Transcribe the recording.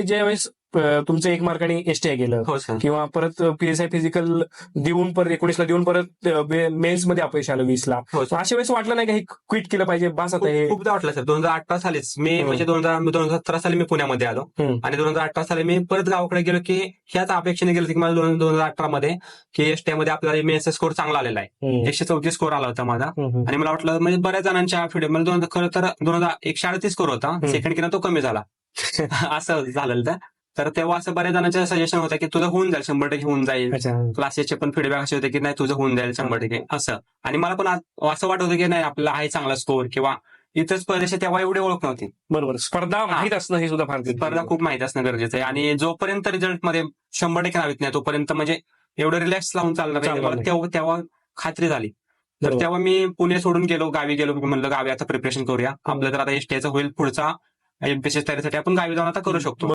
ज्यावेळेस तुमचं 1 मार्काने एसटीआय गेलं हो सर. किंवा परत पीएसआय फिजिकल देऊन परत 19ला देऊन परत मेन्स मध्ये अपयश आलं 20ला, हो सर. अशा वेळेस वाटलं नाही का हे क्विट केलं पाहिजे, बस आता हे? खूपदा वाटलं सर. 2018 सालीच मी म्हणजे 2017 साली मी पुण्यामध्ये आलो आणि 2018 साली मी परत गावाकडे गेलो की ह्याच अपेक्षेने गेलो की मला 2018 मध्ये की एसटीआय मध्ये आपल्याला एमएसचा स्कोर चांगला आलेला आहे. 134 स्कोर आला होता माझा आणि मला वाटलं म्हणजे बऱ्याच जणांच्या मला खरं तर 138 स्कोर होता. सेकंड केला तो कमी झाला. असं झालेलं तर तेव्हा असं बऱ्याच जणांचं सजेशन होतं की तुझं होऊन जाईल, 100% होऊन जाईल. क्लासेसचे पण फीडबॅक असे होते की नाही तुझं होऊन जाईल 100% असं. आणि मला पण असं वाटत होतं की नाही आपला आहे चांगला स्कोर किंवा इतर स्पर्धेशी तेव्हा एवढी ओळख नव्हती. बरोबर, स्पर्धा माहीत असणं हे सुद्धा फार स्पर्धा खूप माहिती असणं गरजेचं आहे आणि जोपर्यंत रिझल्ट मध्ये 100% नावित नाही तोपर्यंत म्हणजे एवढं रिलॅक्स लावून चालणार नाही. मला तेव्हा खात्री झाली. तर तेव्हा मी पुणे सोडून गेलो, गावी गेलो. म्हणलं गावी आता प्रिपरेशन करूया, आपलं तर आता एसटीआयचं होईल, पुढचा एमपीएससी तयारीसाठी आपण गावी जाऊन आता करू शकतो.